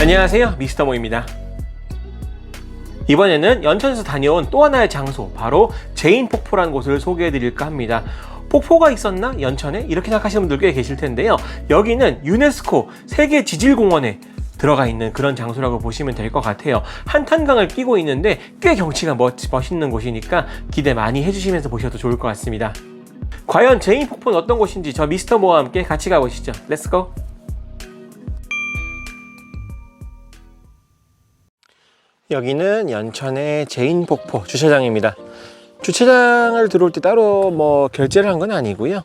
안녕하세요, 미스터 모입니다. 이번에는 연천에서 다녀온 또 하나의 장소, 바로 제인폭포라는 곳을 소개해 드릴까 합니다. 폭포가 있었나? 연천에? 이렇게 생각하시는 분들 꽤 계실 텐데요. 여기는 유네스코 세계 지질공원에 들어가 있는 그런 장소라고 보시면 될 것 같아요. 한탄강을 끼고 있는데 꽤 경치가 멋있는 곳이니까 기대 많이 해주시면서 보셔도 좋을 것 같습니다. 과연 제인폭포는 어떤 곳인지 저 미스터 모와 함께 같이 가보시죠. 렛츠고! 여기는 연천의 제인폭포 주차장입니다. 주차장을 들어올 때 따로 결제를 한 건 아니고요.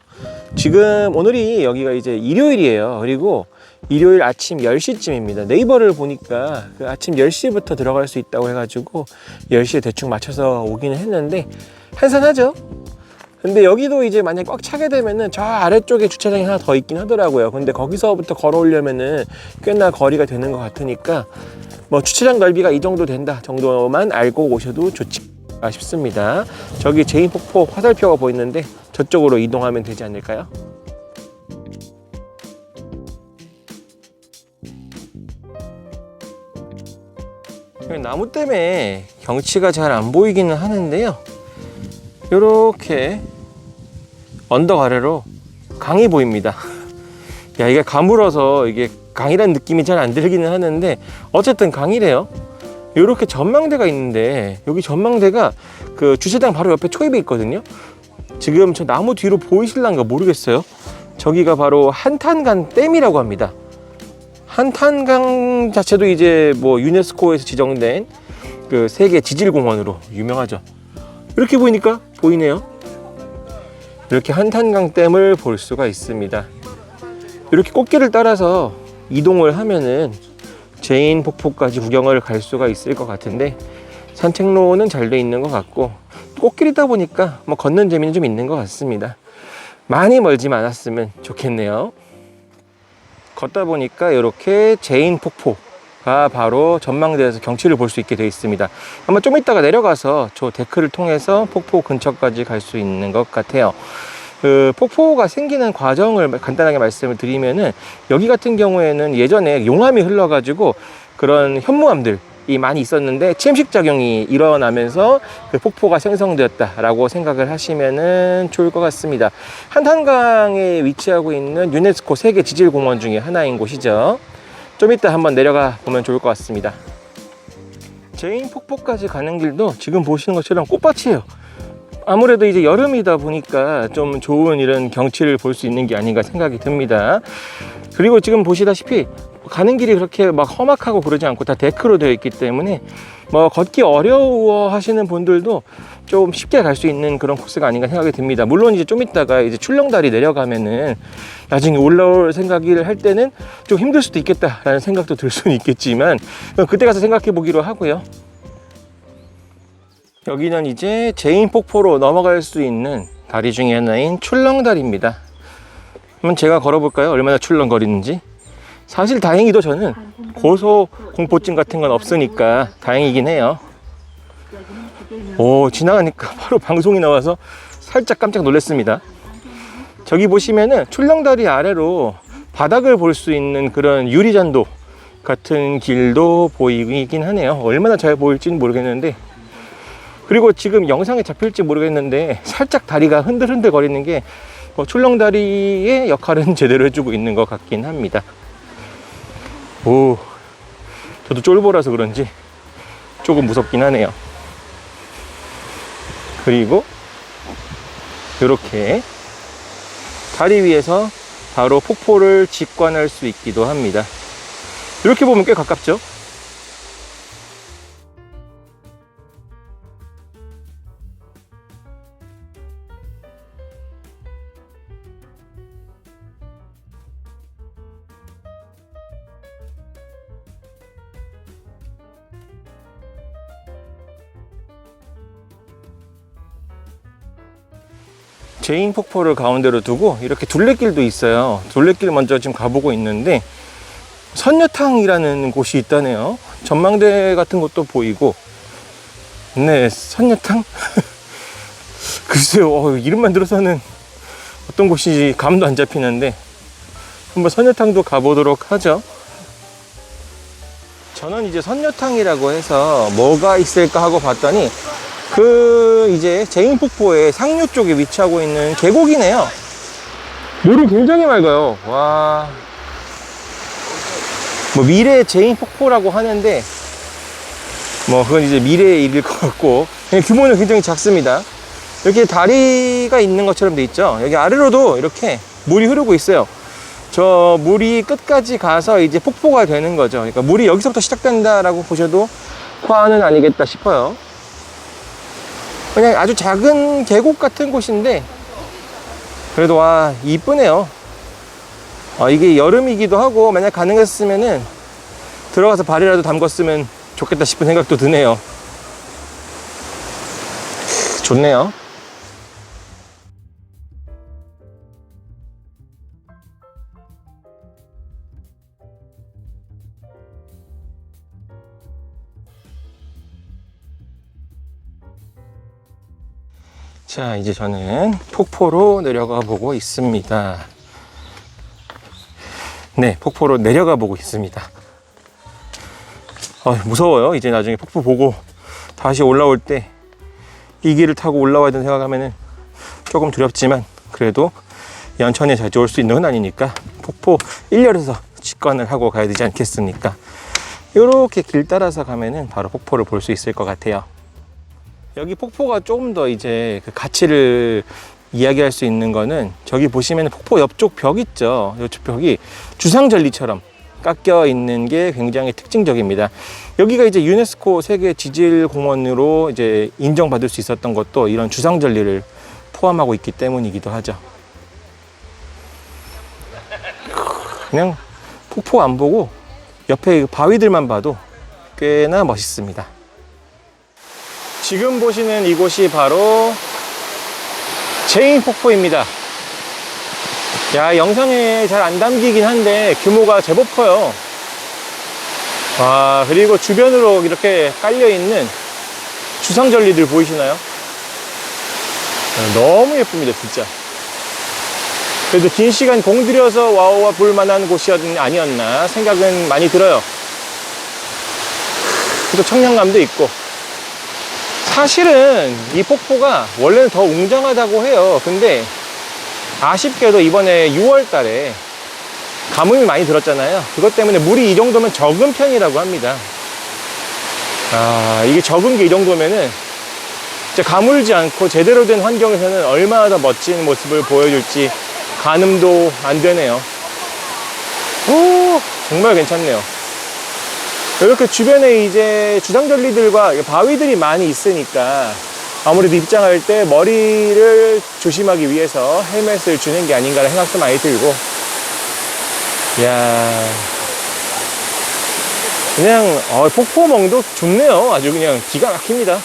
지금 오늘이 여기가 이제 일요일이에요. 그리고 일요일 아침 10시쯤입니다. 네이버를 보니까 그 아침 10시부터 들어갈 수 있다고 해가지고 10시에 대충 맞춰서 오기는 했는데 한산하죠? 근데 여기도 이제 만약에 꽉 차게 되면은 저 아래쪽에 주차장이 하나 더 있긴 하더라고요. 근데 거기서부터 걸어오려면은 꽤나 거리가 되는 것 같으니까 주차장 넓이가 이 정도 된다 정도만 알고 오셔도 좋지 싶습니다. 저기 제인폭포 화살표가 보이는데 저쪽으로 이동하면 되지 않을까요? 나무 때문에 경치가 잘 안 보이기는 하는데요. 이렇게 언덕 아래로 강이 보입니다. 야, 이게 가물어서 이게 강이란 느낌이 잘 안 들기는 하는데 어쨌든 강이래요. 이렇게 전망대가 있는데 여기 전망대가 그 주차장 바로 옆에 초입에 있거든요. 지금 저 나무 뒤로 보이실란가 모르겠어요. 저기가 바로 한탄강 댐이라고 합니다. 한탄강 자체도 이제 유네스코에서 지정된 그 세계 지질공원으로 유명하죠. 이렇게 보이니까 보이네요. 이렇게 한탄강 댐을 볼 수가 있습니다. 이렇게 꽃길을 따라서 이동을 하면은 제인폭포까지 구경을 갈 수가 있을 것 같은데 산책로는 잘 돼 있는 것 같고 꽃길이다 보니까 걷는 재미는 좀 있는 것 같습니다. 많이 멀지만 않았으면 좋겠네요. 걷다 보니까 이렇게 제인폭포가 바로 전망대에서 경치를 볼 수 있게 되어 있습니다. 아마 좀 이따가 내려가서 저 데크를 통해서 폭포 근처까지 갈 수 있는 것 같아요. 그 폭포가 생기는 과정을 간단하게 말씀을 드리면은 여기 같은 경우에는 예전에 용암이 흘러가지고 그런 현무암들이 많이 있었는데 침식작용이 일어나면서 그 폭포가 생성되었다라고 생각을 하시면은 좋을 것 같습니다. 한탄강에 위치하고 있는 유네스코 세계 지질공원 중에 하나인 곳이죠. 좀 이따 한번 내려가 보면 좋을 것 같습니다. 제인폭포까지 가는 길도 지금 보시는 것처럼 꽃밭이에요. 아무래도 이제 여름이다 보니까 좀 좋은 이런 경치를 볼 수 있는 게 아닌가 생각이 듭니다. 그리고 지금 보시다시피 가는 길이 그렇게 험악하고 그러지 않고 다 데크로 되어 있기 때문에 걷기 어려워 하시는 분들도 좀 쉽게 갈 수 있는 그런 코스가 아닌가 생각이 듭니다. 물론 이제 좀 이따가 이제 출렁다리 내려가면은 나중에 올라올 생각을 할 때는 좀 힘들 수도 있겠다라는 생각도 들 수는 있겠지만 그때 가서 생각해 보기로 하고요. 여기는 이제 제인폭포로 넘어갈 수 있는 다리 중에 하나인 출렁다리입니다. 한번 제가 걸어볼까요? 얼마나 출렁거리는지. 사실 다행히도 저는 고소공포증 같은 건 없으니까 다행이긴 해요. 오, 지나가니까 바로 방송이 나와서 살짝 깜짝 놀랐습니다. 저기 보시면은 출렁다리 아래로 바닥을 볼 수 있는 그런 유리잔도 같은 길도 보이긴 하네요. 얼마나 잘 보일지는 모르겠는데, 그리고 지금 영상에 잡힐지 모르겠는데 살짝 다리가 흔들흔들 거리는 게 출렁다리의 역할은 제대로 해주고 있는 것 같긴 합니다. 오, 저도 쫄보라서 그런지 조금 무섭긴 하네요. 그리고 이렇게 다리 위에서 바로 폭포를 직관할 수 있기도 합니다. 이렇게 보면 꽤 가깝죠? 제인폭포를 가운데로 두고 이렇게 둘레길도 있어요. 둘레길 먼저 지금 가보고 있는데 선녀탕이라는 곳이 있다네요. 전망대 같은 것도 보이고. 네, 선녀탕? 글쎄요, 이름만 들어서는 어떤 곳인지 감도 안 잡히는데 한번 선녀탕도 가보도록 하죠. 저는 이제 선녀탕이라고 해서 뭐가 있을까 하고 봤더니 이제 제인폭포의 상류 쪽에 위치하고 있는 계곡이네요. 물은 굉장히 맑아요. 와. 뭐 미래 제인폭포라고 하는데 뭐 그건 이제 미래의 일일 것 같고, 규모는 굉장히 작습니다. 이렇게 다리가 있는 것처럼 돼 있죠. 여기 아래로도 이렇게 물이 흐르고 있어요. 저 물이 끝까지 가서 이제 폭포가 되는 거죠. 그러니까 물이 여기서부터 시작된다라고 보셔도 과언은 아니겠다 싶어요. 그냥 아주 작은 계곡 같은 곳인데 그래도 와, 이쁘네요. 이게 여름이기도 하고 만약 가능했으면은 들어가서 발이라도 담궜으면 좋겠다 싶은 생각도 드네요. 좋네요. 자, 이제 저는 폭포로 내려가 보고 있습니다. 네, 폭포로 내려가 보고 있습니다. 무서워요. 이제 나중에 폭포 보고 다시 올라올 때 이 길을 타고 올라와야 된다는 생각하면은 조금 두렵지만, 그래도 연천에 자주 올 수 있는 건 아니니까 폭포 1열에서 직관을 하고 가야 되지 않겠습니까? 이렇게 길 따라서 가면은 바로 폭포를 볼 수 있을 것 같아요. 여기 폭포가 조금 더 이제 그 가치를 이야기할 수 있는 거는, 저기 보시면 폭포 옆쪽 벽 있죠. 옆쪽 벽이 주상절리처럼 깎여 있는 게 굉장히 특징적입니다. 여기가 이제 유네스코 세계 지질공원으로 이제 인정받을 수 있었던 것도 이런 주상절리를 포함하고 있기 때문이기도 하죠. 그냥 폭포 안 보고 옆에 바위들만 봐도 꽤나 멋있습니다. 지금 보시는 이곳이 바로 제인폭포입니다. 야, 영상에 잘 안 담기긴 한데 규모가 제법 커요. 와, 그리고 주변으로 이렇게 깔려있는 주상절리들 보이시나요? 너무 예쁩니다, 진짜. 그래도 긴 시간 공들여서 와와 볼 만한 곳이 아니었나 생각은 많이 들어요. 그래도 청량감도 있고. 사실은 이 폭포가 원래는 더 웅장하다고 해요. 근데 아쉽게도 이번에 6월 달에 가뭄이 많이 들었잖아요. 그것 때문에 물이 이 정도면 적은 편이라고 합니다. 이게 적은 게 이 정도면은 진짜 가물지 않고 제대로 된 환경에서는 얼마나 더 멋진 모습을 보여줄지 가늠도 안 되네요. 오, 정말 괜찮네요. 이렇게 주변에 이제 주상절리들과 바위들이 많이 있으니까 아무래도 입장할 때 머리를 조심하기 위해서 헬멧을 주는 게 아닌가라는 생각도 많이 들고, 이야, 그냥 폭포멍도 좋네요. 아주 그냥 기가 막힙니다.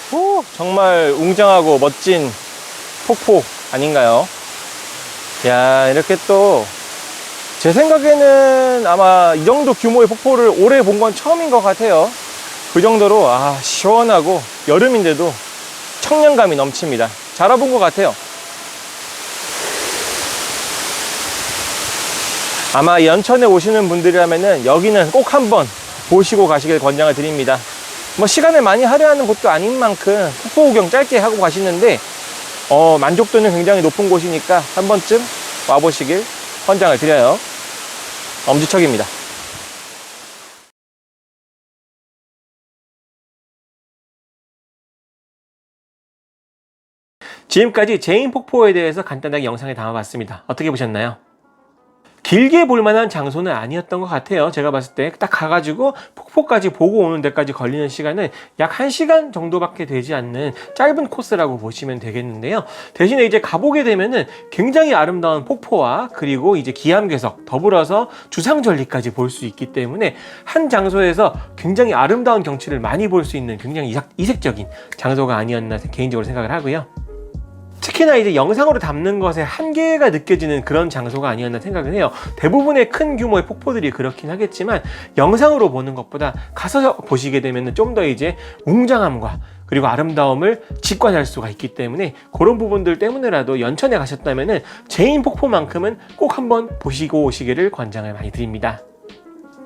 오, 정말 웅장하고 멋진 폭포 아닌가요? 야, 이렇게 또 제 생각에는 아마 이 정도 규모의 폭포를 오래 본 건 처음인 것 같아요. 그 정도로 시원하고 여름인데도 청량감이 넘칩니다. 잘 와본 것 같아요. 아마 연천에 오시는 분들이라면은 여기는 꼭 한번 보시고 가시길 권장을 드립니다. 뭐 시간을 많이 할애하는 곳도 아닌 만큼 폭포 구경 짧게 하고 가시는데 만족도는 굉장히 높은 곳이니까 한 번쯤 와보시길 권장을 드려요. 엄지척입니다. 지금까지 제인폭포에 대해서 간단하게 영상에 담아봤습니다. 어떻게 보셨나요? 길게 볼 만한 장소는 아니었던 것 같아요. 제가 봤을 때 딱 가가지고 폭포까지 보고 오는 데까지 걸리는 시간은 약 1시간 정도밖에 되지 않는 짧은 코스라고 보시면 되겠는데요. 대신에 이제 가보게 되면은 굉장히 아름다운 폭포와 그리고 이제 기암괴석 더불어서 주상절리까지 볼 수 있기 때문에 한 장소에서 굉장히 아름다운 경치를 많이 볼 수 있는 굉장히 이색적인 장소가 아니었나 개인적으로 생각을 하고요. 특히나 이제 영상으로 담는 것에 한계가 느껴지는 그런 장소가 아니었나 생각을 해요. 대부분의 큰 규모의 폭포들이 그렇긴 하겠지만 영상으로 보는 것보다 가서 보시게 되면 좀 더 이제 웅장함과 그리고 아름다움을 직관할 수가 있기 때문에 그런 부분들 때문에라도 연천에 가셨다면은 제인 폭포만큼은 꼭 한번 보시고 오시기를 권장을 많이 드립니다.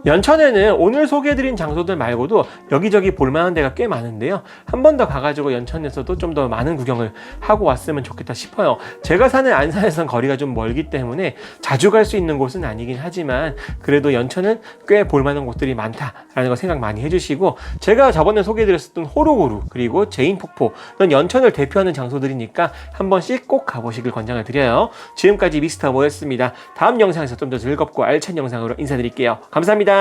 연천에는 오늘 소개해드린 장소들 말고도 여기저기 볼만한 데가 꽤 많은데요. 한 번 더 가가지고 연천에서도 좀 더 많은 구경을 하고 왔으면 좋겠다 싶어요. 제가 사는 안산에선 거리가 좀 멀기 때문에 자주 갈 수 있는 곳은 아니긴 하지만 그래도 연천은 꽤 볼만한 곳들이 많다라는 거 생각 많이 해주시고, 제가 저번에 소개해드렸었던 호루호루 그리고 제인폭포 이런 연천을 대표하는 장소들이니까 한 번씩 꼭 가보시길 권장을 드려요. 지금까지 미스터 모였습니다. 다음 영상에서 좀 더 즐겁고 알찬 영상으로 인사드릴게요. 감사합니다.